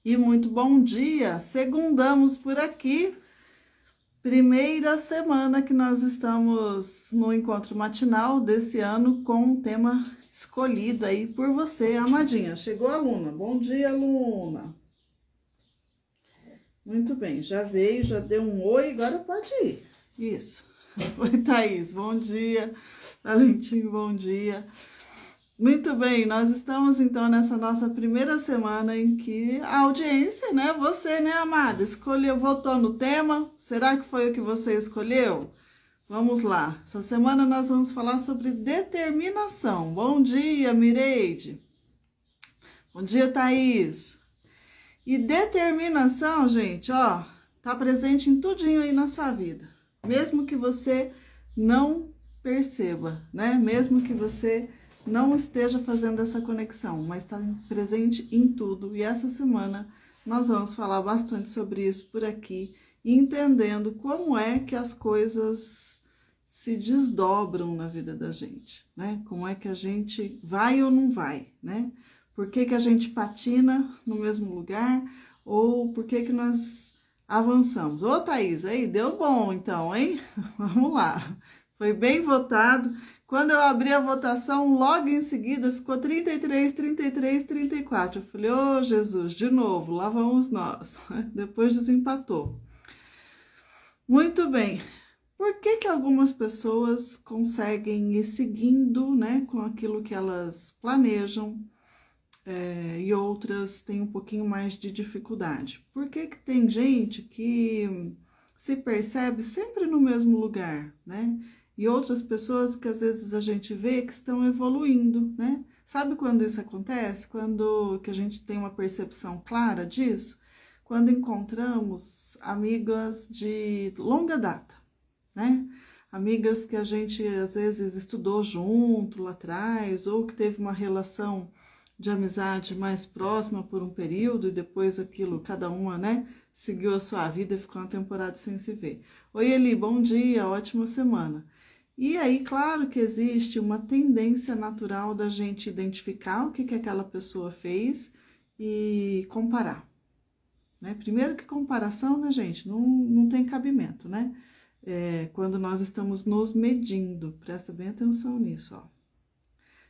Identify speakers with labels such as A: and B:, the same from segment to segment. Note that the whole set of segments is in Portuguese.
A: E muito bom dia! Segundamos por aqui, primeira semana que nós estamos no encontro matinal desse ano com um tema escolhido aí por você, amadinha. Chegou a aluna. Bom dia, aluna! Muito bem, já veio, já deu um oi, agora pode ir. Isso. Oi, Thaís, bom dia. Valentim, bom dia. Muito bem, nós estamos então nessa nossa primeira semana em que a audiência, né, você, né, amada, escolheu, votou no tema, será que foi o que você escolheu? Vamos lá, essa semana nós vamos falar sobre determinação. Bom dia, Mireide. Bom dia, Thaís. E determinação, gente, ó, tá presente em tudinho aí na sua vida, mesmo que você não perceba, né, mesmo que você não esteja fazendo essa conexão, mas está presente em tudo. E essa semana nós vamos falar bastante sobre isso por aqui, entendendo como é que as coisas se desdobram na vida da gente, né? Como é que a gente vai ou não vai, né? Por que que a gente patina no mesmo lugar ou por que que nós avançamos? Ô, Thaís, aí deu bom então, hein? Vamos lá. Foi bem votado. Quando eu abri a votação, logo em seguida ficou 33, 33, 34. Eu falei, ô Jesus, de novo, lá vamos nós. Depois desempatou. Muito bem. Por que que algumas pessoas conseguem ir seguindo, né, com aquilo que elas planejam e outras têm um pouquinho mais de dificuldade? Por que que tem gente que se percebe sempre no mesmo lugar, né? E outras pessoas que às vezes a gente vê que estão evoluindo, né? Sabe quando isso acontece? Quando que a gente tem uma percepção clara disso? Quando encontramos amigas de longa data, né? Amigas que a gente às vezes estudou junto lá atrás, ou que teve uma relação de amizade mais próxima por um período e depois aquilo, cada uma, né, seguiu a sua vida e ficou uma temporada sem se ver. Oi, Eli, bom dia, ótima semana. E aí, claro que existe uma tendência natural da gente identificar o que que aquela pessoa fez e comparar, né? Primeiro que comparação, né, gente, não tem cabimento, né? Quando nós estamos nos medindo, presta bem atenção nisso, ó.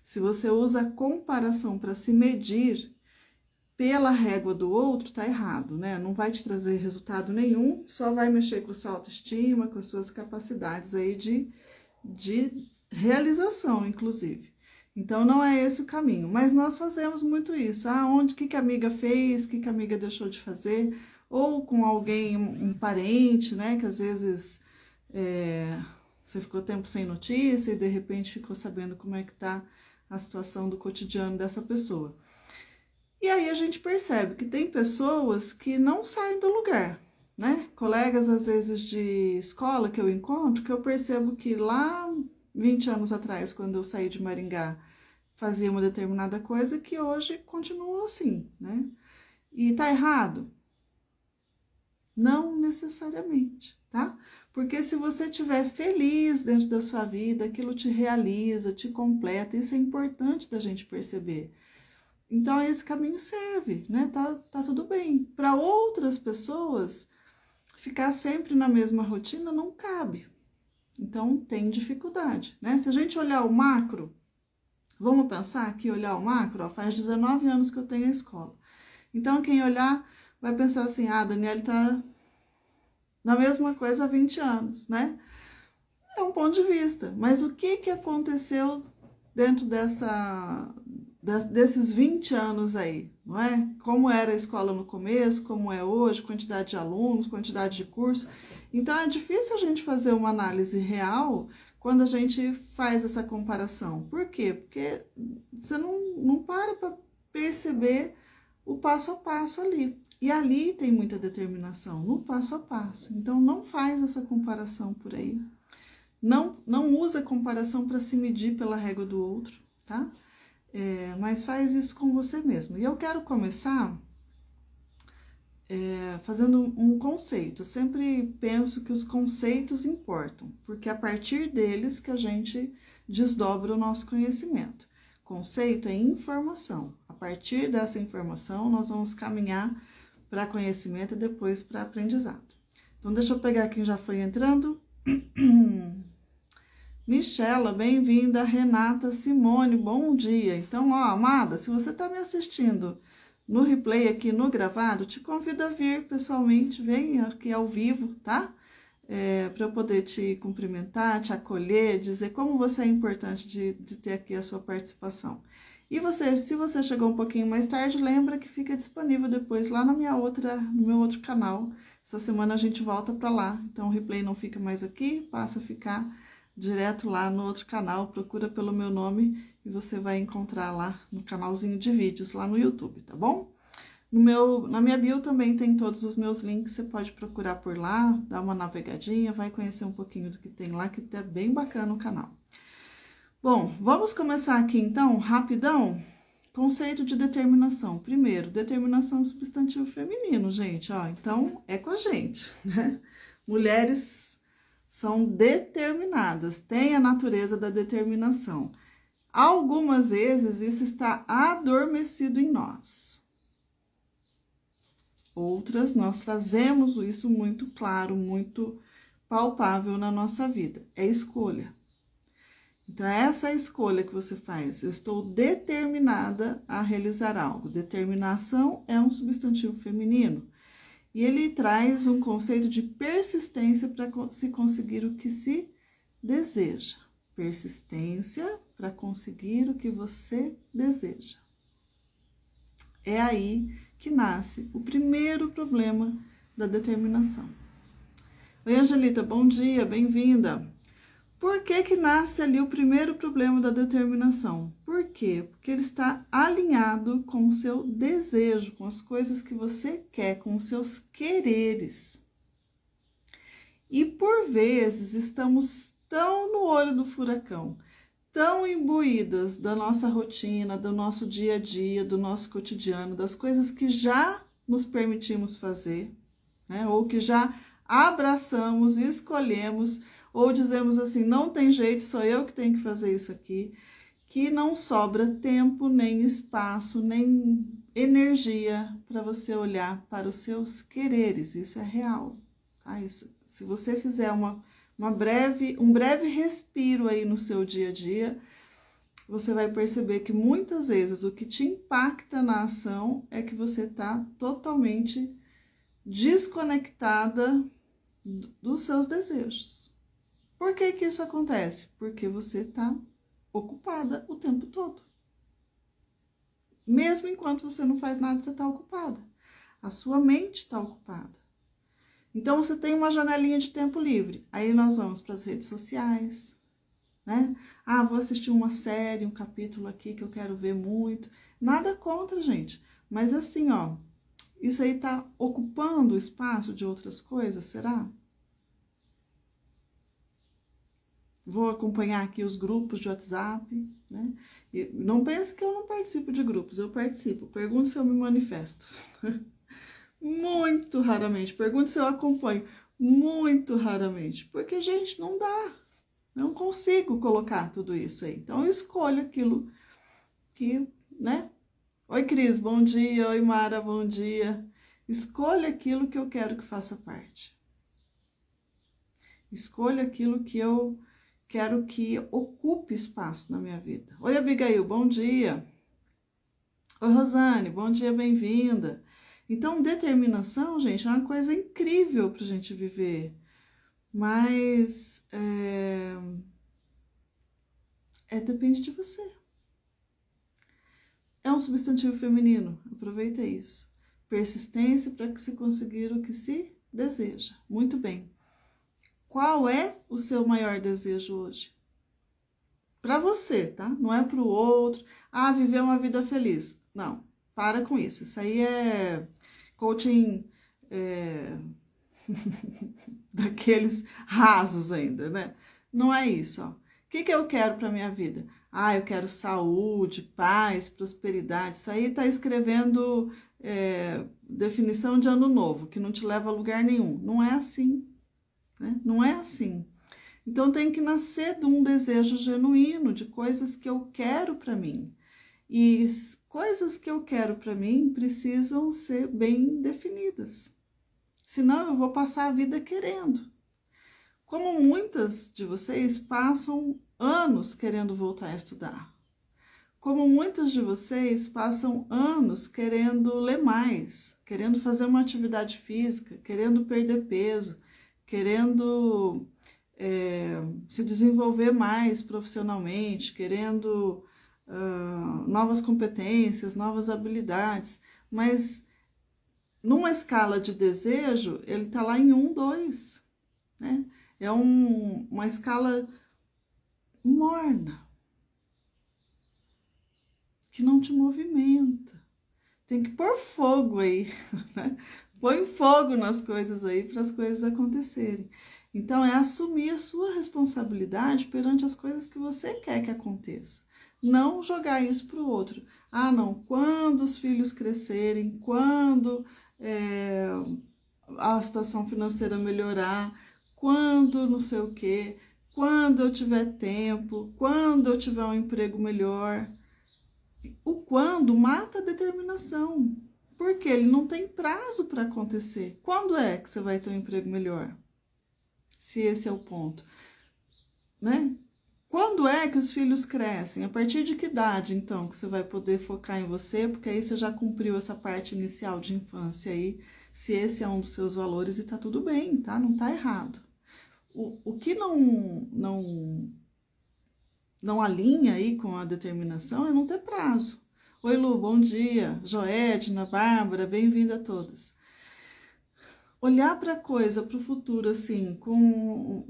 A: Se você usa a comparação para se medir pela régua do outro, tá errado, né? Não vai te trazer resultado nenhum, só vai mexer com a sua autoestima, com as suas capacidades aí de realização, inclusive. Então, não é esse o caminho, mas nós fazemos muito isso. Onde, que a amiga fez, que a amiga deixou de fazer, ou com alguém, um parente, né, que às vezes você ficou tempo sem notícia e de repente ficou sabendo como é que tá a situação do cotidiano dessa pessoa. E aí a gente percebe que tem pessoas que não saem do lugar, né? Colegas, às vezes, de escola que eu encontro, que eu percebo que lá 20 anos atrás, quando eu saí de Maringá, fazia uma determinada coisa que hoje continua assim, né? E tá errado? Não necessariamente, tá? Porque se você estiver feliz dentro da sua vida, aquilo te realiza, te completa, isso é importante da gente perceber. Então, esse caminho serve, né? Tá tudo bem. Para outras pessoas, ficar sempre na mesma rotina não cabe. Então, tem dificuldade, né? Se a gente olhar o macro, vamos pensar que olhar o macro, ó, faz 19 anos que eu tenho a escola. Então, quem olhar vai pensar assim, a Daniele tá na mesma coisa há 20 anos, né? É um ponto de vista. Mas o que aconteceu dentro desses 20 anos aí, não é? Como era a escola no começo, como é hoje, quantidade de alunos, quantidade de curso. Então, é difícil a gente fazer uma análise real quando a gente faz essa comparação. Por quê? Porque você não para perceber o passo a passo ali. E ali tem muita determinação, no passo a passo. Então, não faz essa comparação por aí. Não usa comparação para se medir pela régua do outro, tá? Mas faz isso com você mesmo. E eu quero começar fazendo um conceito. Eu sempre penso que os conceitos importam, porque é a partir deles que a gente desdobra o nosso conhecimento. Conceito é informação. A partir dessa informação, nós vamos caminhar para conhecimento e depois para aprendizado. Então, deixa eu pegar quem já foi entrando. Michela, bem-vinda. Renata, Simone, bom dia. Então, ó, amada, se você está me assistindo no replay aqui no gravado, te convido a vir pessoalmente, vem aqui ao vivo, tá? Para eu poder te cumprimentar, te acolher, dizer como você é importante de ter aqui a sua participação. E você, se você chegou um pouquinho mais tarde, lembra que fica disponível depois lá no meu outro canal. Essa semana a gente volta para lá, então o replay não fica mais aqui, passa a ficar direto lá no outro canal. Procura pelo meu nome e você vai encontrar lá no canalzinho de vídeos lá no YouTube, tá bom? Na minha bio também tem todos os meus links, você pode procurar por lá, dar uma navegadinha, vai conhecer um pouquinho do que tem lá, que tá bem bacana o canal. Bom, vamos começar aqui então, rapidão, conceito de determinação. Primeiro, determinação substantivo feminino, gente, ó, então é com a gente, né? Mulheres são determinadas, têm a natureza da determinação. Algumas vezes isso está adormecido em nós. Outras, nós trazemos isso muito claro, muito palpável na nossa vida. É escolha. Então, essa é a escolha que você faz. Eu estou determinada a realizar algo. Determinação é um substantivo feminino. E ele traz um conceito de persistência para se conseguir o que se deseja. Persistência para conseguir o que você deseja. É aí que nasce o primeiro problema da determinação. Oi, Angelita, bom dia, bem-vinda. Por que nasce ali o primeiro problema da determinação? Por quê? Porque ele está alinhado com o seu desejo, com as coisas que você quer, com os seus quereres. E por vezes estamos tão no olho do furacão, tão imbuídas da nossa rotina, do nosso dia a dia, do nosso cotidiano, das coisas que já nos permitimos fazer, né? Ou que já abraçamos, escolhemos, ou dizemos assim, não tem jeito, sou eu que tenho que fazer isso aqui, que não sobra tempo, nem espaço, nem energia para você olhar para os seus quereres. Isso é real, tá? Isso, se você fizer um breve respiro aí no seu dia a dia, você vai perceber que muitas vezes o que te impacta na ação é que você está totalmente desconectada dos seus desejos. Por que isso acontece? Porque você está ocupada o tempo todo. Mesmo enquanto você não faz nada, você está ocupada. A sua mente está ocupada. Então, você tem uma janelinha de tempo livre. Aí nós vamos para as redes sociais, né? Ah, vou assistir uma série, um capítulo aqui que eu quero ver muito. Nada contra, gente. Mas assim, ó, isso aí tá ocupando o espaço de outras coisas, será? Vou acompanhar aqui os grupos de WhatsApp, né? E não pense que eu não participo de grupos, eu participo. Pergunte se eu me manifesto. Muito raramente. Pergunte se eu acompanho. Muito raramente. Porque, gente, não dá. Não consigo colocar tudo isso aí. Então, eu escolho aquilo que, né? Oi, Cris, bom dia. Oi, Mara, bom dia. Escolha aquilo que eu quero que faça parte. Escolha aquilo que eu quero que ocupe espaço na minha vida. Oi, Abigail, bom dia. Oi, Rosane, bom dia, bem-vinda. Então, determinação, gente, é uma coisa incrível para a gente viver. Mas depende de você. É um substantivo feminino, aproveita isso. Persistência para se conseguir o que se deseja. Muito bem. Qual é o seu maior desejo hoje? Para você, tá? Não é para o outro. Ah, viver uma vida feliz. Não, para com isso. Isso aí é coaching daqueles rasos ainda, né? Não é isso, ó. O que eu quero para minha vida? Ah, eu quero saúde, paz, prosperidade. Isso aí tá escrevendo definição de ano novo, que não te leva a lugar nenhum. Não é assim, né? Não é assim. Então, tem que nascer de um desejo genuíno, de coisas que eu quero para mim. E coisas que eu quero para mim precisam ser bem definidas. Senão eu vou passar a vida querendo. Como muitas de vocês passam anos querendo voltar a estudar. Como muitas de vocês passam anos querendo ler mais, querendo fazer uma atividade física, querendo perder peso, querendo se desenvolver mais profissionalmente, querendo novas competências, novas habilidades, mas numa escala de desejo, ele está lá em 1, 2, né? É uma escala morna, que não te movimenta. Tem que pôr fogo aí, né? Põe fogo nas coisas aí para as coisas acontecerem. Então, é assumir a sua responsabilidade perante as coisas que você quer que aconteça. Não jogar isso para o outro. Ah, não, quando os filhos crescerem, quando a situação financeira melhorar, quando não sei o quê, quando eu tiver tempo, quando eu tiver um emprego melhor. O quando mata a determinação, porque ele não tem prazo para acontecer. Quando é que você vai ter um emprego melhor? Se esse é o ponto, né? Quando é que os filhos crescem? A partir de que idade, então, que você vai poder focar em você? Porque aí você já cumpriu essa parte inicial de infância aí, se esse é um dos seus valores, e tá tudo bem, tá? Não tá errado. O que não alinha aí com a determinação é não ter prazo. Oi, Lu, bom dia. Joedna, Bárbara, bem-vinda a todas. Olhar para a coisa, para o futuro, assim, com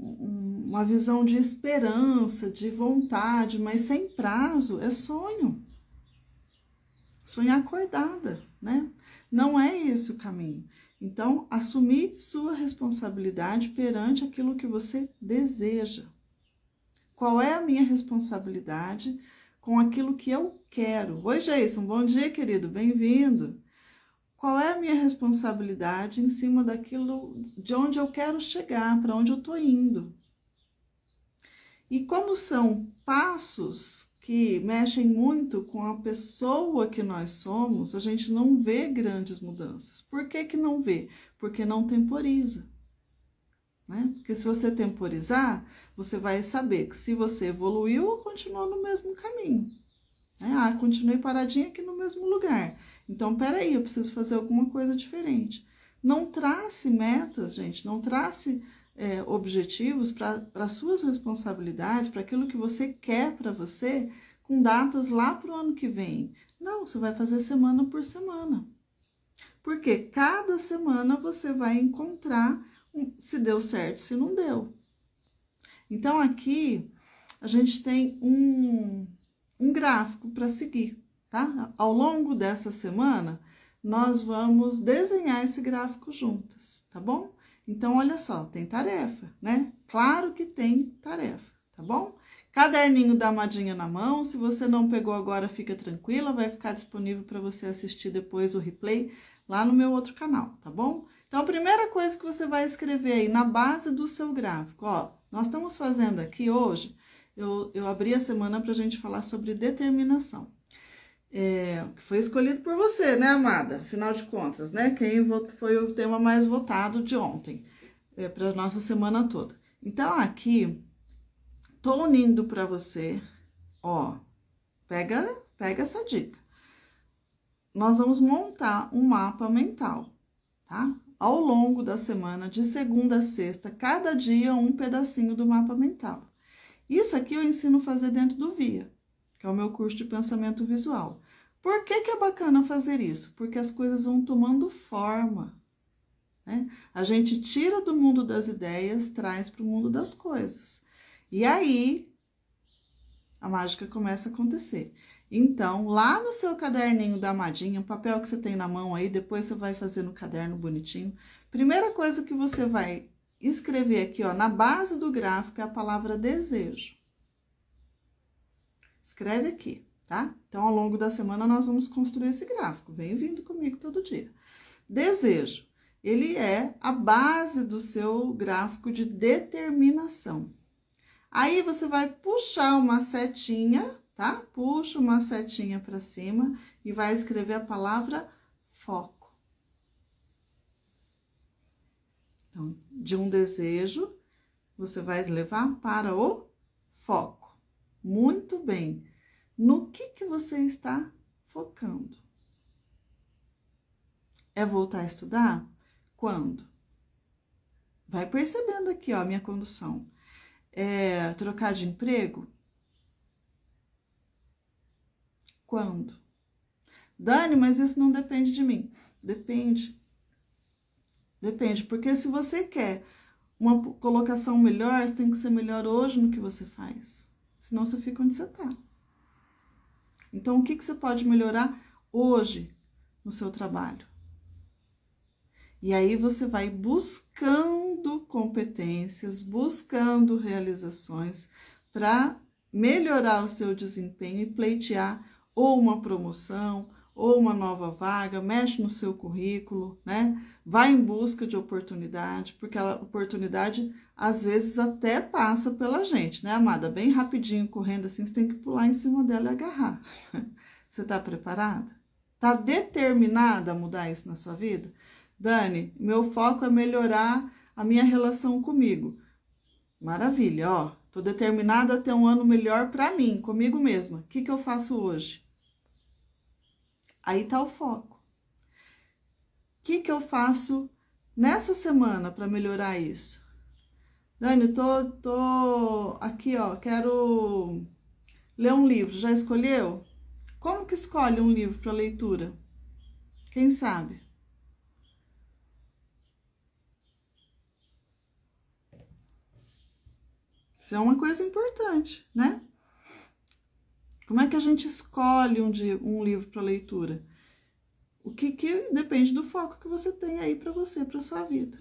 A: uma visão de esperança, de vontade, mas sem prazo, é sonho. Sonhar acordada, né? Não é esse o caminho. Então, assumir sua responsabilidade perante aquilo que você deseja. Qual é a minha responsabilidade com aquilo que eu quero? Oi, Jason, bom dia, querido, bem-vindo. Qual é a minha responsabilidade em cima daquilo de onde eu quero chegar, para onde eu estou indo? E como são passos que mexem muito com a pessoa que nós somos, a gente não vê grandes mudanças. Por que que não vê? Porque não temporiza. Né? Porque se você temporizar, você vai saber que se você evoluiu ou continuou no mesmo caminho. Né? Ah, continuei paradinha aqui no mesmo lugar. Então, peraí, eu preciso fazer alguma coisa diferente. Não trace metas, gente, não trace objetivos para suas responsabilidades, para aquilo que você quer para você, com datas lá para o ano que vem. Não, você vai fazer semana por semana. Porque cada semana você vai encontrar se deu certo, se não deu. Então, aqui a gente tem um gráfico para seguir, tá? Ao longo dessa semana, nós vamos desenhar esse gráfico juntas, tá bom? Então, olha só, tem tarefa, né? Claro que tem tarefa, tá bom? Caderninho da Amadinha na mão, se você não pegou agora, fica tranquila, vai ficar disponível para você assistir depois o replay lá no meu outro canal, tá bom? Então, a primeira coisa que você vai escrever aí na base do seu gráfico, ó, nós estamos fazendo aqui hoje, eu abri a semana para a gente falar sobre determinação. Que foi escolhido por você, né, amada? Afinal de contas, né? Quem foi o tema mais votado de ontem, para nossa semana toda. Então, aqui, tô unindo para você, ó, pega essa dica. Nós vamos montar um mapa mental, tá? Ao longo da semana, de segunda a sexta, cada dia um pedacinho do mapa mental. Isso aqui eu ensino a fazer dentro do VIA, que é o meu curso de pensamento visual. Por que que é bacana fazer isso? Porque as coisas vão tomando forma, né? A gente tira do mundo das ideias, traz para o mundo das coisas. E aí, a mágica começa a acontecer. Então, lá no seu caderninho da Amadinha, o papel que você tem na mão aí, depois você vai fazer no caderno bonitinho. Primeira coisa que você vai escrever aqui, ó, na base do gráfico é a palavra desejo. Escreve aqui, tá? Então, ao longo da semana, nós vamos construir esse gráfico. Vem vindo comigo todo dia. Desejo, ele é a base do seu gráfico de determinação. Aí, você vai puxar uma setinha, tá? Puxa uma setinha para cima e vai escrever a palavra foco. Então, de um desejo, você vai levar para o foco. Muito bem. No que você está focando? É voltar a estudar? Quando? Vai percebendo aqui, ó, a minha condução. É trocar de emprego? Quando? Dani, mas isso não depende de mim. Depende. Depende, porque se você quer uma colocação melhor, você tem que ser melhor hoje no que você faz. Senão você fica onde você está. Então, o que você pode melhorar hoje no seu trabalho? E aí você vai buscando competências, buscando realizações para melhorar o seu desempenho e pleitear ou uma promoção, ou uma nova vaga, mexe no seu currículo, né? Vai em busca de oportunidade, porque a oportunidade às vezes até passa pela gente, né, amada? Bem rapidinho, correndo assim, você tem que pular em cima dela e agarrar. Você tá preparada? Tá determinada a mudar isso na sua vida? Dani, meu foco é melhorar a minha relação comigo. Maravilha, ó. Tô determinada a ter um ano melhor para mim, comigo mesma. O que eu faço hoje? Aí tá o foco. O que eu faço nessa semana para melhorar isso? Dani, tô aqui, ó, quero ler um livro. Já escolheu? Como que escolhe um livro para leitura? Quem sabe? Isso é uma coisa importante, né? Como é que a gente escolhe um livro para leitura? O que depende do foco que você tem aí para você, para sua vida.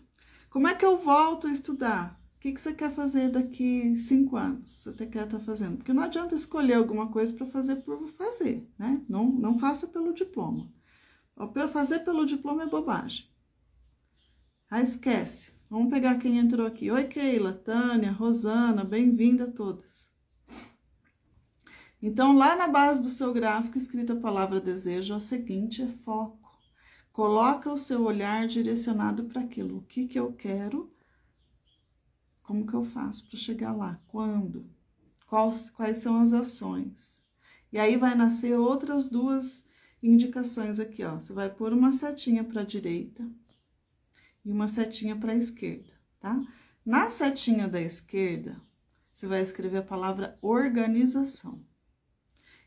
A: Como é que eu volto a estudar? O que você quer fazer daqui 5 anos? Você quer estar fazendo? Porque não adianta escolher alguma coisa para fazer por fazer, né? Não faça pelo diploma. Fazer pelo diploma é bobagem. Ah, esquece. Vamos pegar quem entrou aqui. Oi, Keila, Tânia, Rosana, bem-vinda a todas. Então, lá na base do seu gráfico, escrita a palavra desejo, a seguinte é foco. Coloca o seu olhar direcionado para aquilo. O que eu quero? Como que eu faço para chegar lá? Quando? Quais são as ações? E aí vai nascer outras 2 indicações aqui, ó. Você vai pôr uma setinha para a direita e uma setinha para a esquerda, tá? Na setinha da esquerda, você vai escrever a palavra organização.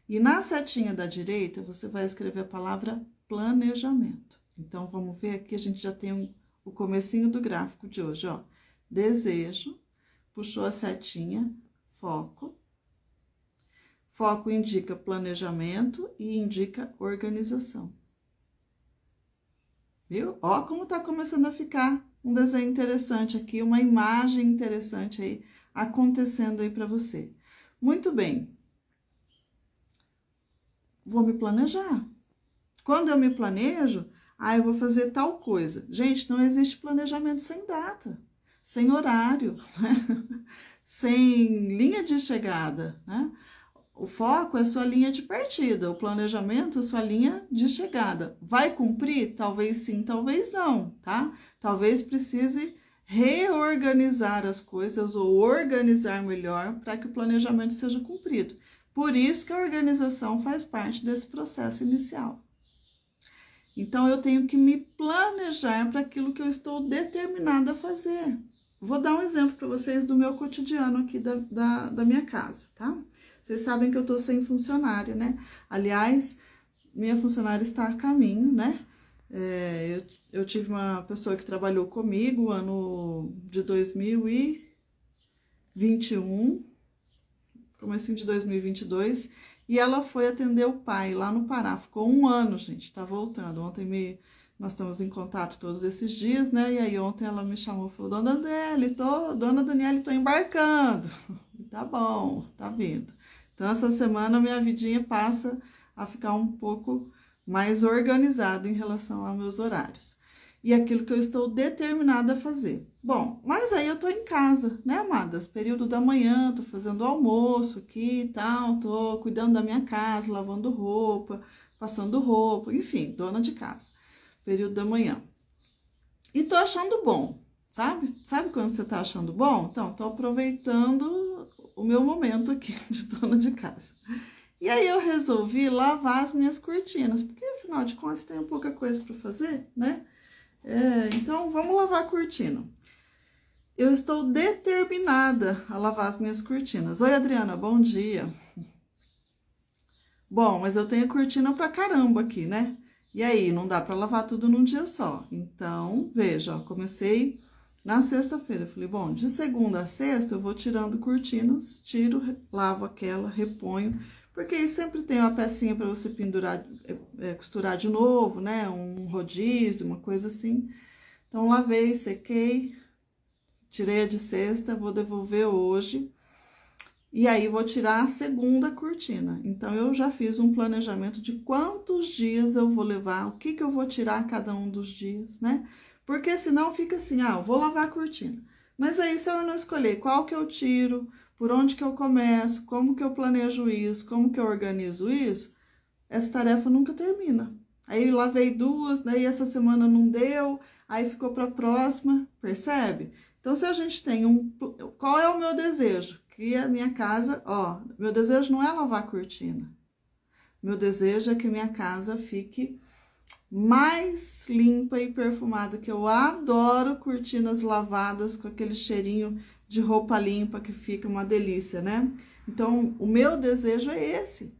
A: E na setinha da direita, você vai escrever a palavra planejamento. Então, vamos ver aqui, a gente já tem o comecinho do gráfico de hoje, ó. Desejo, puxou a setinha, foco. Foco indica planejamento e indica organização. Viu? Ó como tá começando a ficar um desenho interessante aqui, uma imagem interessante aí acontecendo aí para você. Muito bem. Vou me planejar. Quando eu me planejo, eu vou fazer tal coisa. Gente, não existe planejamento sem data, sem horário, né? Sem linha de chegada, né? O foco é sua linha de partida, o planejamento é sua linha de chegada. Vai cumprir? Talvez sim, talvez não, tá? Talvez precise reorganizar as coisas ou organizar melhor para que o planejamento seja cumprido. Por isso que a organização faz parte desse processo inicial. Então, eu tenho que me planejar para aquilo que eu estou determinada a fazer. Vou dar um exemplo para vocês do meu cotidiano aqui da minha casa, tá? Vocês sabem que eu tô sem funcionário, né? Aliás, minha funcionária está a caminho, né? Eu tive uma pessoa que trabalhou comigo ano de 2021, comecinho de 2022, e ela foi atender o pai lá no Pará. Ficou 1 ano, gente, tá voltando. Nós estamos em contato todos esses dias, né? E aí ontem ela me chamou e falou, Dona Daniele, tô embarcando. Tá bom, tá vindo. Então, essa semana, minha vidinha passa a ficar um pouco mais organizada em relação aos meus horários. e aquilo que eu estou determinada a fazer. Bom, mas aí eu tô em casa, né, amadas? Período da manhã, tô fazendo almoço aqui e tal, tô cuidando da minha casa, lavando roupa, passando roupa, enfim, dona de casa. Período da manhã. E tô achando bom, sabe? Sabe quando você tá achando bom? Então, tô aproveitando o meu momento aqui de dona de casa. E aí eu resolvi lavar as minhas cortinas, porque afinal de contas tem pouca coisa para fazer, né? Então, vamos lavar a cortina. Eu estou determinada a lavar as minhas cortinas. Oi, Adriana, bom dia. Bom, mas eu tenho cortina pra caramba aqui, né? E aí, não dá pra lavar tudo num dia só. Então, veja, ó, comecei na sexta-feira. Falei, bom, de segunda a sexta eu vou tirando cortinas, tiro, lavo aquela, reponho, porque aí sempre tem uma pecinha pra você pendurar, costurar de novo, né? Um rodízio, uma coisa assim. Então, lavei, sequei, tirei a de sexta, vou devolver hoje. E aí, vou tirar a segunda cortina. Então, eu já fiz um planejamento de quantos dias eu vou levar, o que eu vou tirar cada um dos dias, né? Porque senão fica assim, eu vou lavar a cortina. Mas aí, se eu não escolher qual que eu tiro, por onde que eu começo, como que eu planejo isso, como que eu organizo isso, essa tarefa nunca termina. Aí, eu lavei duas, daí essa semana não deu, aí ficou para a próxima, percebe? Então, se a gente tem qual é o meu desejo? Que a minha casa, meu desejo não é lavar a cortina. Meu desejo é que minha casa fique mais limpa e perfumada, que eu adoro cortinas lavadas com aquele cheirinho de roupa limpa que fica uma delícia, né? Então, o meu desejo é esse.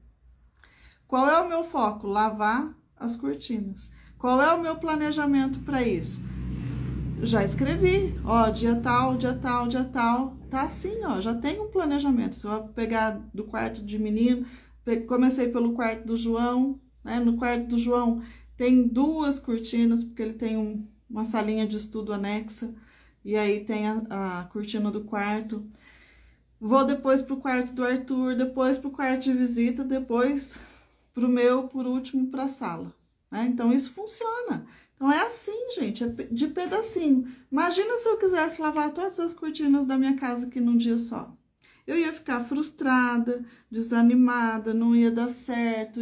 A: Qual é o meu foco? Lavar as cortinas. Qual é o meu planejamento para isso? Já escrevi, dia tal, dia tal, dia tal, tá assim, já tem um planejamento. Se eu vou pegar do quarto de menino, comecei pelo quarto do João, né? No quarto do João tem duas cortinas, porque ele tem uma salinha de estudo anexa, e aí tem a cortina do quarto. Vou depois pro quarto do Arthur, depois pro quarto de visita, depois pro meu, por último, pra sala, né? Então, isso funciona. Então, é assim, gente, é de pedacinho. Imagina se eu quisesse lavar todas as cortinas da minha casa aqui num dia só. Eu ia ficar frustrada, desanimada, não ia dar certo.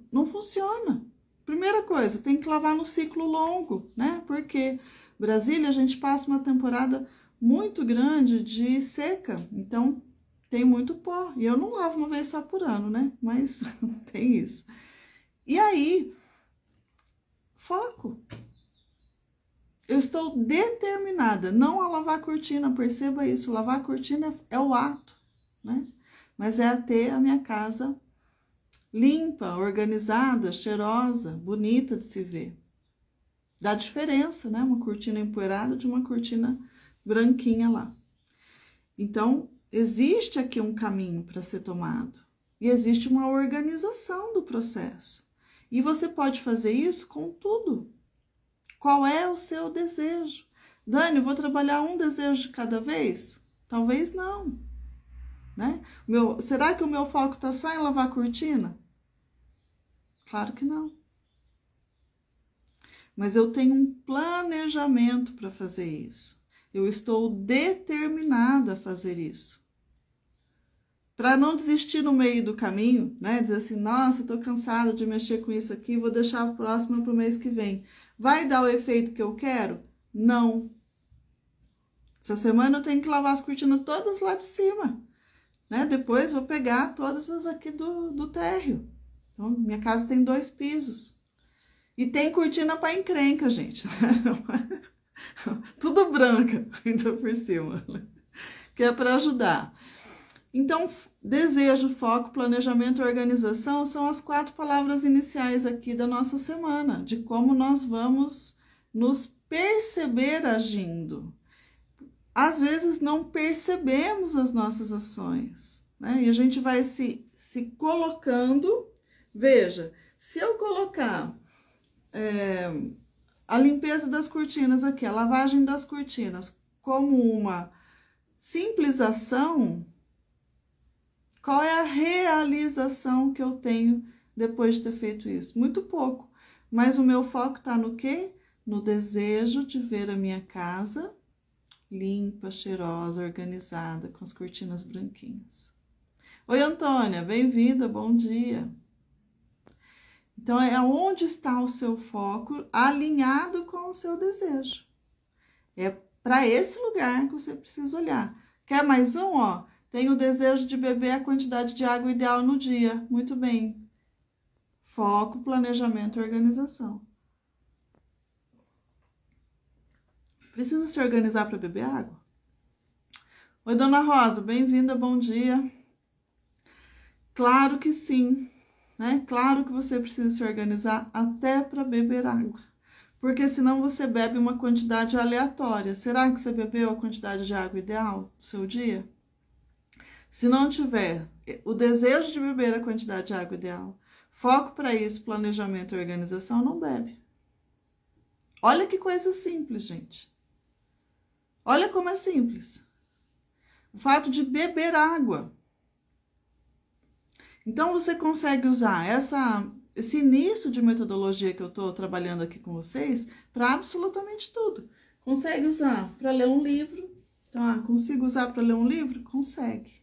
A: Não funciona. Primeira coisa, tem que lavar no ciclo longo, né? Porque Brasília, a gente passa uma temporada muito grande de seca. Então, tem muito pó. E eu não lavo uma vez só por ano, né? Mas tem isso. E aí, foco. Eu estou determinada não a lavar a cortina, perceba isso. Lavar a cortina é o ato, né? Mas é a ter a minha casa limpa, organizada, cheirosa, bonita de se ver. Dá diferença, né? Uma cortina empoeirada de uma cortina branquinha lá. Então, existe aqui um caminho para ser tomado. E existe uma organização do processo. E você pode fazer isso com tudo. Qual é o seu desejo? Dani, vou trabalhar um desejo de cada vez? Talvez não. Né? Será que o meu foco está só em lavar a cortina? Claro que não. Mas eu tenho um planejamento para fazer isso. Eu estou determinada a fazer isso. Para não desistir no meio do caminho, né? Dizer assim, nossa, estou cansada de mexer com isso aqui, vou deixar a próxima para o mês que vem. Vai dar o efeito que eu quero? Não. Essa semana eu tenho que lavar as cortinas todas lá de cima, né? Depois vou pegar todas as aqui do térreo. Então, minha casa tem 2 pisos. E tem cortina para encrenca, gente. Tudo branca, ainda por cima. Que é para ajudar. Então, desejo, foco, planejamento e organização são as 4 palavras iniciais aqui da nossa semana, de como nós vamos nos perceber agindo. Às vezes não percebemos as nossas ações, né? E a gente vai se colocando. Veja, se eu colocar a limpeza das cortinas aqui, a lavagem das cortinas, como uma simples ação, qual é a realização que eu tenho depois de ter feito isso? Muito pouco. Mas o meu foco está no quê? no desejo de ver a minha casa limpa, cheirosa, organizada, com as cortinas branquinhas. Oi, Antônia, bem-vinda, bom dia. Então, é onde está o seu foco alinhado com o seu desejo. É para esse lugar que você precisa olhar. Quer mais um? Ó, tem o desejo de beber a quantidade de água ideal no dia. Muito bem. Foco, planejamento e organização. Precisa se organizar para beber água? Oi, Dona Rosa, bem-vinda, bom dia. Claro que sim, né? Claro que você precisa se organizar até para beber água. Porque senão você bebe uma quantidade aleatória. Será que você bebeu a quantidade de água ideal do seu dia? Se não tiver o desejo de beber a quantidade de água ideal, foco para isso, planejamento e organização, não bebe. Olha que coisa simples, gente. Olha como é simples. O fato de beber água. Então, você consegue usar esse início de metodologia que eu estou trabalhando aqui com vocês para absolutamente tudo. Consegue usar para ler um livro? Tá? Consigo usar para ler um livro? Consegue.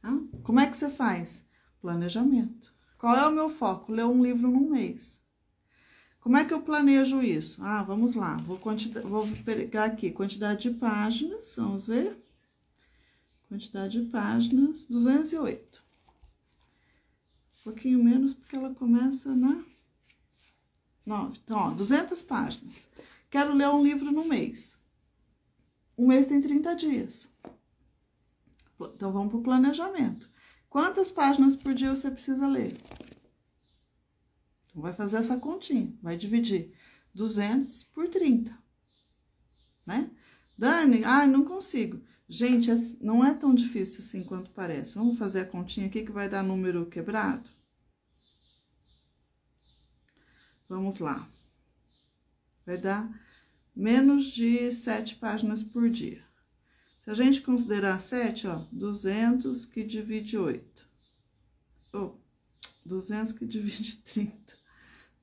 A: Tá? Como é que você faz? Planejamento. Qual é o meu foco? Ler um livro num mês. Como é que eu planejo isso? Vamos lá. Vou pegar aqui quantidade de páginas. Vamos ver. Quantidade de páginas, 208. Um pouquinho menos, porque ela começa na 9. Então, ó, 200 páginas. Quero ler um livro no mês. Um mês tem 30 dias. Então, vamos para o planejamento. Quantas páginas por dia você precisa ler? Então, vai fazer essa continha. Vai dividir 200 por 30. Né? Dani, não consigo. Gente, não é tão difícil assim quanto parece. Vamos fazer a continha aqui que vai dar número quebrado? Vamos lá. Vai dar menos de 7 páginas por dia. Se a gente considerar 7, ó, 200 que divide 8. 200 que divide 30.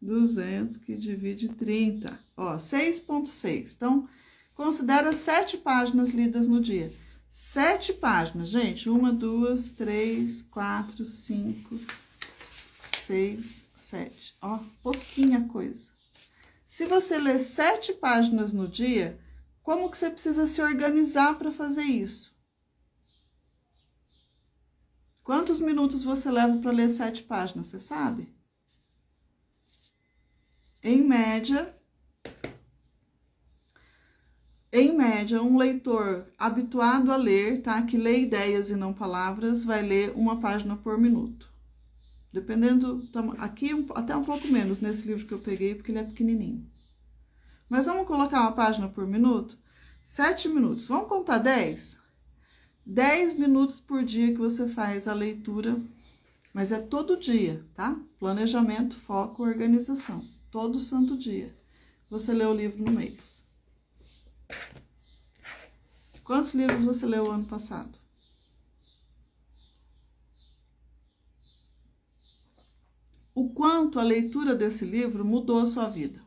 A: 200 que divide 30. Ó, 6,6. Então, considera 7 páginas lidas no dia. 7 páginas, gente. 1, 2, 3, 4, 5, 6, 7. Ó, pouquinha coisa. Se você ler 7 páginas no dia, como que você precisa se organizar para fazer isso? Quantos minutos você leva para ler 7 páginas, você sabe? Em média, um leitor habituado a ler, tá? Que lê ideias e não palavras, vai ler 1 página por minuto. Dependendo, aqui até um pouco menos nesse livro que eu peguei, porque ele é pequenininho. Mas vamos colocar 1 página por minuto? 7 minutos. Vamos contar 10? 10 minutos por dia que você faz a leitura, mas é todo dia, tá? Planejamento, foco, organização. Todo santo dia. Você lê o livro no mês. Quantos livros você leu ano passado? O quanto a leitura desse livro mudou a sua vida?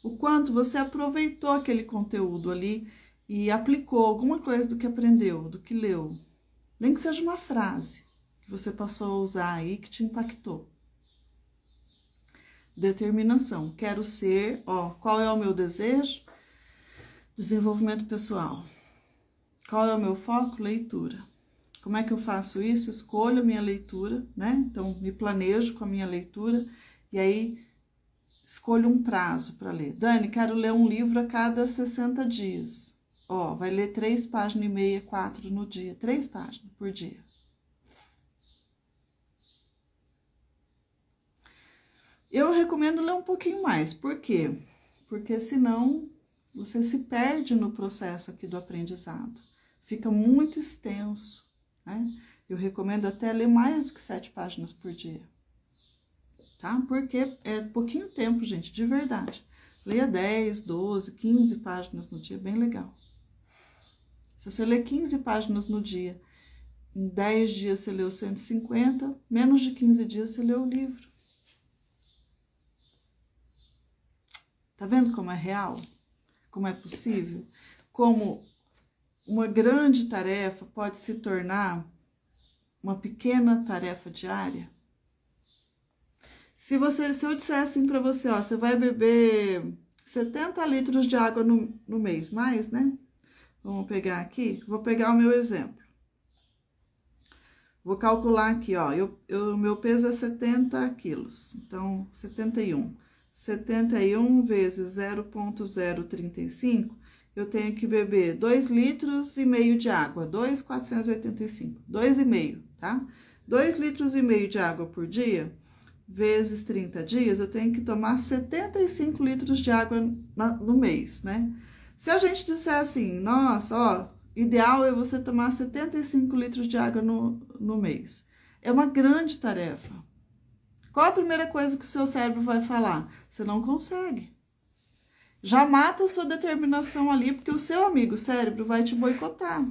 A: O quanto você aproveitou aquele conteúdo ali e aplicou alguma coisa do que aprendeu, do que leu. Nem que seja uma frase que você passou a usar aí que te impactou. Determinação. Quero ser, qual é o meu desejo? Desenvolvimento pessoal. Qual é o meu foco? Leitura. Como é que eu faço isso? Escolho a minha leitura, né? Então, me planejo com a minha leitura e aí escolho um prazo para ler. Dani, quero ler um livro a cada 60 dias. Vai ler 3,5 páginas, 4 no dia. 3 páginas por dia. Eu recomendo ler um pouquinho mais. Por quê? Porque senão você se perde no processo aqui do aprendizado. Fica muito extenso, né? Eu recomendo até ler mais do que 7 páginas por dia. Tá? Porque é pouquinho tempo, gente, de verdade. Leia 10, 12, 15 páginas no dia, bem legal. Se você ler 15 páginas no dia, em 10 dias você leu 150, menos de 15 dias você leu o livro. Tá vendo como é real? Como é possível? Como uma grande tarefa pode se tornar uma pequena tarefa diária? Se eu disser assim para você, ó, você vai beber 70 litros de água no mês, mais, né? Vamos pegar aqui, vou pegar o meu exemplo. Vou calcular aqui, ó, meu peso é 70 quilos, então 71. 71 vezes 0,035, eu tenho que beber 2 litros e meio de água, 2,485, 2,5, tá? 2 litros e meio de água por dia, vezes 30 dias, eu tenho que tomar 75 litros de água no mês, né? Se a gente disser assim, nossa, ó, ideal é você tomar 75 litros de água no mês. É uma grande tarefa. Qual a primeira coisa que o seu cérebro vai falar? Você não consegue. Já mata a sua determinação ali, porque o seu amigo cérebro vai te boicotar.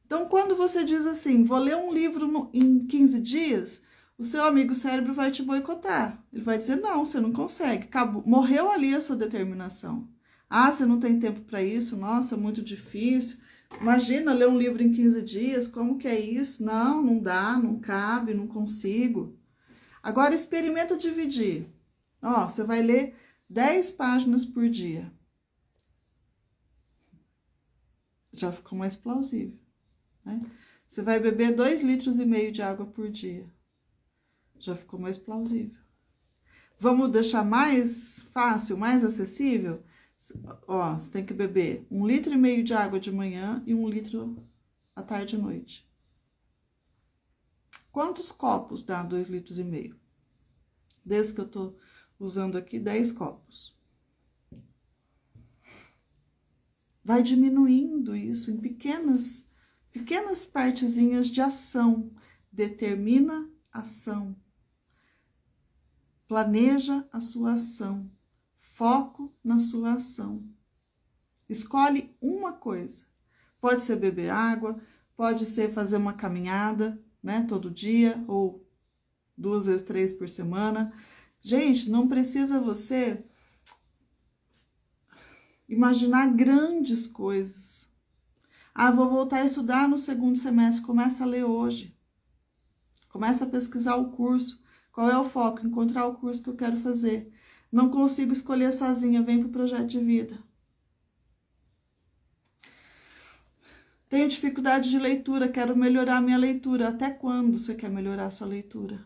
A: Então, quando você diz assim, vou ler um livro em 15 dias, o seu amigo cérebro vai te boicotar. Ele vai dizer, não, você não consegue. Acabou, morreu ali a sua determinação. Ah, você não tem tempo para isso? Nossa, muito difícil. Imagina ler um livro em 15 dias, como que é isso? Não, não dá, não cabe, não consigo. Agora, experimenta dividir. Ó, você vai ler 10 páginas por dia. Já ficou mais plausível, né? Você vai beber 2,5 litros de água por dia. Já ficou mais plausível. Vamos deixar mais fácil, mais acessível? Ó, você tem que beber 1,5 litro de água de manhã e 1 litro à tarde e noite. Quantos copos dá 2,5 litros? Desde que eu tô usando aqui, 10 copos. Vai diminuindo isso em pequenas partezinhas de ação. Determina ação. Planeja a sua ação. Foco na sua ação. Escolhe uma coisa. Pode ser beber água, pode ser fazer uma caminhada, né, todo dia, ou 2 vezes 3 por semana. Gente, não precisa você imaginar grandes coisas. Ah, vou voltar a estudar no segundo semestre. Começa a ler hoje. Começa a pesquisar o curso. Qual é o foco? Encontrar o curso que eu quero fazer. Não consigo escolher sozinha, vem para o projeto de vida. Tenho dificuldade de leitura, quero melhorar minha leitura. Até quando você quer melhorar a sua leitura?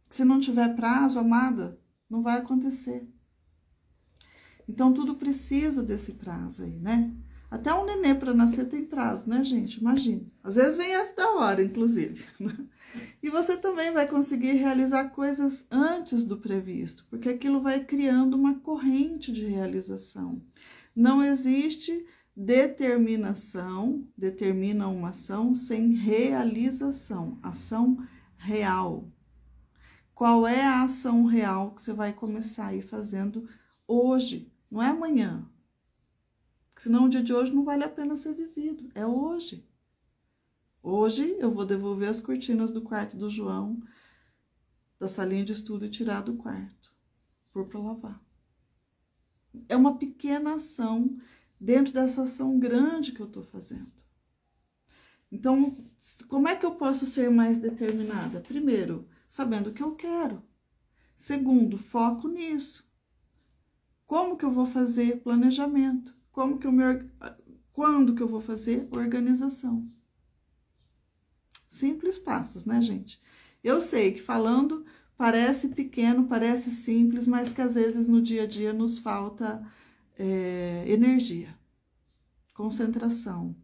A: Se não tiver prazo, amada, não vai acontecer. Então, tudo precisa desse prazo aí, né? Até um nenê para nascer tem prazo, né, gente? Imagina. Às vezes vem antes da hora, inclusive. E você também vai conseguir realizar coisas antes do previsto, porque aquilo vai criando uma corrente de realização. Não existe determinação, determina uma ação sem realização, ação real. Qual é a ação real que você vai começar a ir fazendo hoje? Não é amanhã. Porque senão o dia de hoje não vale a pena ser vivido. É hoje. Hoje eu vou devolver as cortinas do quarto do João, da salinha de estudo e tirar do quarto. Pôr para lavar. É uma pequena ação dentro dessa ação grande que eu estou fazendo. Então, como é que eu posso ser mais determinada? Primeiro, sabendo o que eu quero. Segundo, foco nisso. Como que eu vou fazer planejamento? Quando que eu vou fazer organização? Simples passos, né, gente? Eu sei que falando parece pequeno, parece simples, mas que às vezes no dia a dia nos falta energia, concentração,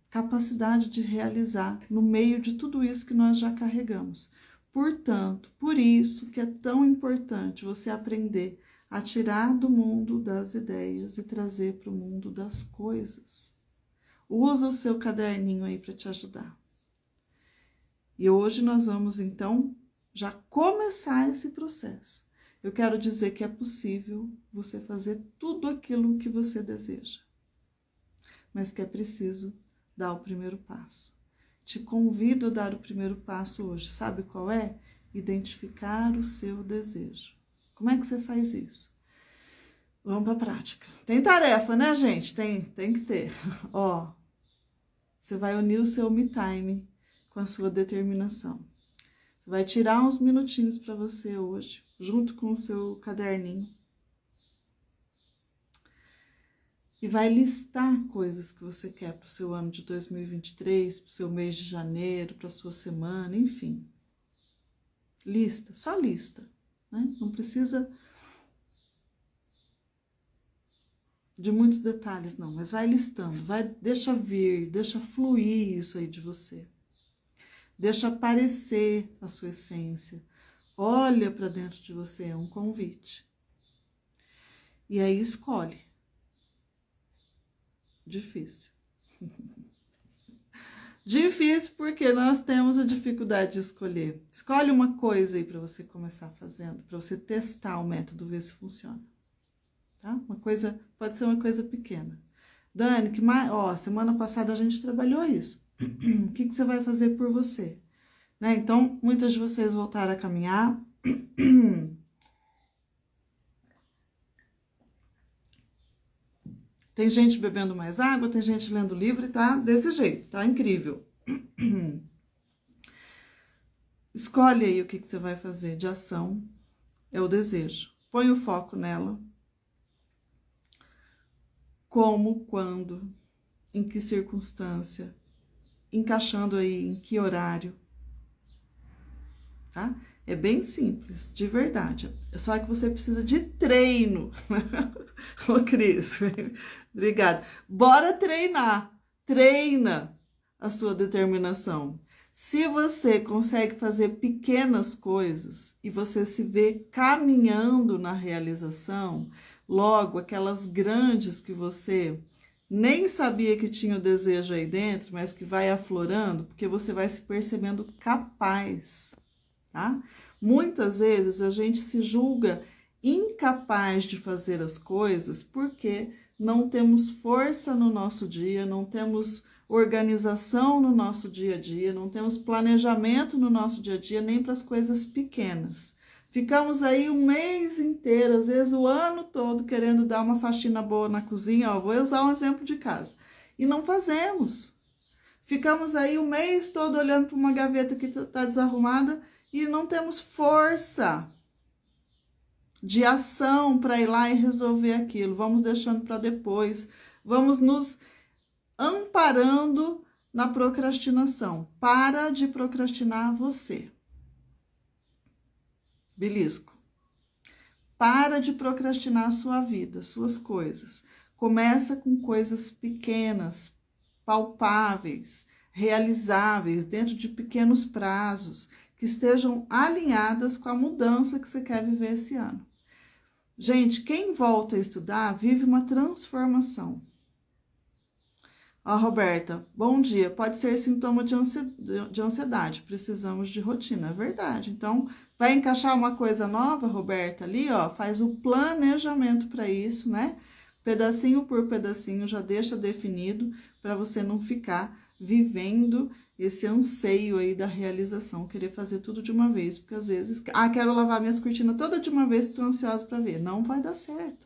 A: capacidade de realizar no meio de tudo isso que nós já carregamos. Portanto, por isso que é tão importante você aprender a tirar do mundo das ideias e trazer para o mundo das coisas. Usa o seu caderninho aí para te ajudar. E hoje nós vamos, então, já começar esse processo. Eu quero dizer que é possível você fazer tudo aquilo que você deseja, mas que é preciso dar o primeiro passo. Te convido a dar o primeiro passo hoje. Sabe qual é? identificar o seu desejo. Como é que você faz isso? Vamos para a prática. Tem tarefa, né, gente? Tem que ter. Ó, você vai unir o seu me time com a sua determinação. Você vai tirar uns minutinhos para você hoje, junto com o seu caderninho. E vai listar coisas que você quer para o seu ano de 2023, para o seu mês de janeiro, para a sua semana, enfim. Lista, só lista, né? Não precisa de muitos detalhes, não, mas vai listando, deixa vir, deixa fluir isso aí de você. Deixa aparecer a sua essência. Olha para dentro de você, é um convite. E aí escolhe. Difícil. Difícil porque nós temos a dificuldade de escolher. Escolhe uma coisa aí para você começar fazendo, para você testar o método, ver se funciona. Tá? Uma coisa, pode ser uma coisa pequena. Dani, semana passada a gente trabalhou isso. O que você vai fazer por você? Né? Então, muitas de vocês voltaram a caminhar. Tem gente bebendo mais água, tem gente lendo livro e tá desse jeito, tá incrível. Escolhe aí o que você vai fazer de ação, é o desejo. Põe o foco nela. Como, quando, em que circunstância, encaixando aí em que horário, tá? É bem simples, de verdade. Só que você precisa de treino. Ô, Cris, obrigada. Bora treinar. Treina a sua determinação. Se você consegue fazer pequenas coisas e você se vê caminhando na realização, logo aquelas grandes que você nem sabia que tinha o desejo aí dentro, mas que vai aflorando, porque você vai se percebendo capaz. Tá? Muitas vezes a gente se julga incapaz de fazer as coisas porque não temos força no nosso dia, não temos organização no nosso dia a dia, não temos planejamento no nosso dia a dia, nem para as coisas pequenas. Ficamos aí um mês inteiro, às vezes o ano todo, querendo dar uma faxina boa na cozinha, ó, vou usar um exemplo de casa, e não fazemos. Ficamos aí o mês todo olhando para uma gaveta que está desarrumada, e não temos força de ação para ir lá e resolver aquilo. Vamos deixando para depois. Vamos nos amparando na procrastinação. Para de procrastinar você. Belisco. Para de procrastinar a sua vida, suas coisas. Começa com coisas pequenas, palpáveis, realizáveis, dentro de pequenos prazos, que estejam alinhadas com a mudança que você quer viver esse ano. Gente, quem volta a estudar vive uma transformação. Ó, Roberta, bom dia. Pode ser sintoma de ansiedade. Precisamos de rotina, é verdade. Então, vai encaixar uma coisa nova, Roberta, ali, ó, faz o planejamento para isso, né? Pedacinho por pedacinho, já deixa definido para você não ficar vivendo esse anseio aí da realização, querer fazer tudo de uma vez, porque às vezes, quero lavar minhas cortinas toda de uma vez, estou ansiosa para ver. Não vai dar certo.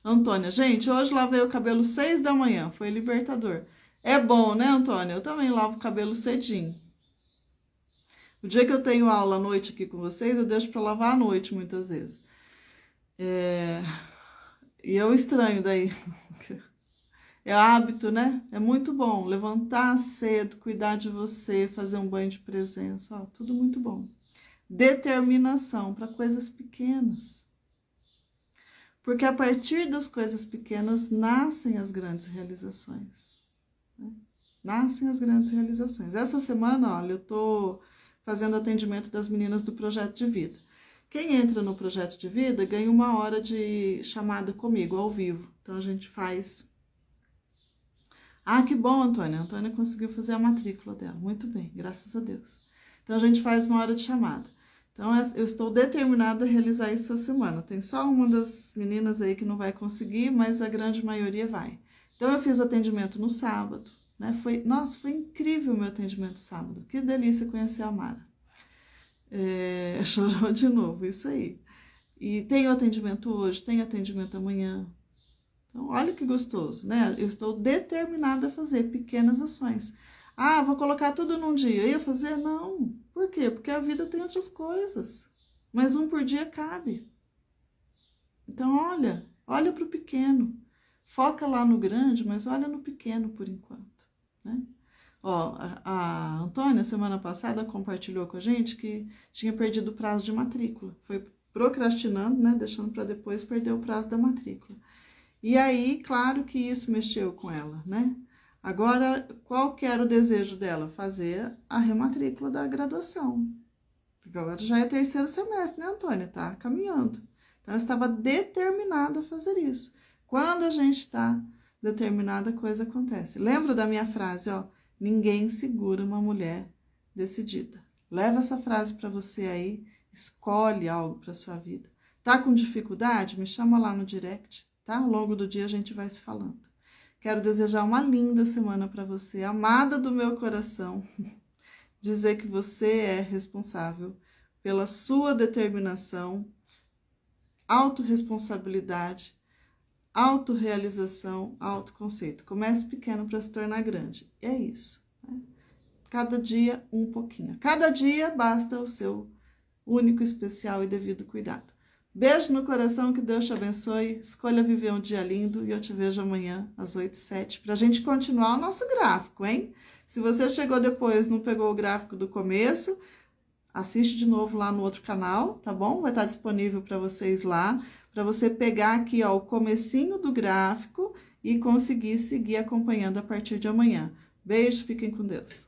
A: Antônia, gente, hoje lavei o cabelo 6 da manhã, foi libertador. É bom, né, Antônia? Eu também lavo o cabelo cedinho. O dia que eu tenho aula à noite aqui com vocês, eu deixo para lavar à noite muitas vezes. E eu estranho daí. É hábito, né? É muito bom. Levantar cedo, cuidar de você, fazer um banho de presença, ó, tudo muito bom. Determinação para coisas pequenas. Porque a partir das coisas pequenas nascem as grandes realizações. Né? Nascem as grandes realizações. Essa semana, olha, eu tô fazendo atendimento das meninas do Projeto de Vida. Quem entra no Projeto de Vida ganha 1 hora de chamada comigo, ao vivo. Então, a gente faz... que bom, Antônia. A Antônia conseguiu fazer a matrícula dela. Muito bem, graças a Deus. Então, a gente faz 1 hora de chamada. Então, eu estou determinada a realizar isso essa semana. Tem só uma das meninas aí que não vai conseguir, mas a grande maioria vai. Então, eu fiz atendimento no sábado, né? Nossa, foi incrível o meu atendimento sábado. Que delícia conhecer a Mara. Chorou de novo, isso aí. E tem o atendimento hoje, tem atendimento amanhã. Então, olha que gostoso, né? Eu estou determinada a fazer pequenas ações. Ah, vou colocar tudo num dia. Eu ia fazer? Não. Por quê? Porque a vida tem outras coisas. Mas um por dia cabe. Então, olha para o pequeno. Foca lá no grande, mas olha no pequeno por enquanto, né? Ó, a Antônia, semana passada, compartilhou com a gente que tinha perdido o prazo de matrícula. Foi procrastinando, né? Deixando para depois perder o prazo da matrícula. E aí, claro que isso mexeu com ela, né? Agora, qual que era o desejo dela? Fazer a rematrícula da graduação. Porque agora já é terceiro semestre, né, Antônia? Tá caminhando. Então, ela estava determinada a fazer isso. Quando a gente está determinada, a coisa acontece. Lembra da minha frase, ó? Ninguém segura uma mulher decidida. Leva essa frase para você aí, escolhe algo para sua vida. Tá com dificuldade? Me chama lá no direct, tá? Ao longo do dia a gente vai se falando. Quero desejar uma linda semana para você, amada do meu coração. Dizer que você é responsável pela sua determinação, autorresponsabilidade, autorrealização, autoconceito. Comece pequeno para se tornar grande. E é isso, né? Cada dia um pouquinho. Cada dia basta o seu único, especial e devido cuidado. Beijo no coração, que Deus te abençoe. Escolha viver um dia lindo e eu te vejo amanhã às 8h07 para a gente continuar o nosso gráfico, hein? Se você chegou depois, não pegou o gráfico do começo, assiste de novo lá no outro canal, tá bom? Vai estar disponível para vocês lá, para você pegar aqui, ó, o comecinho do gráfico e conseguir seguir acompanhando a partir de amanhã. Beijo, fiquem com Deus.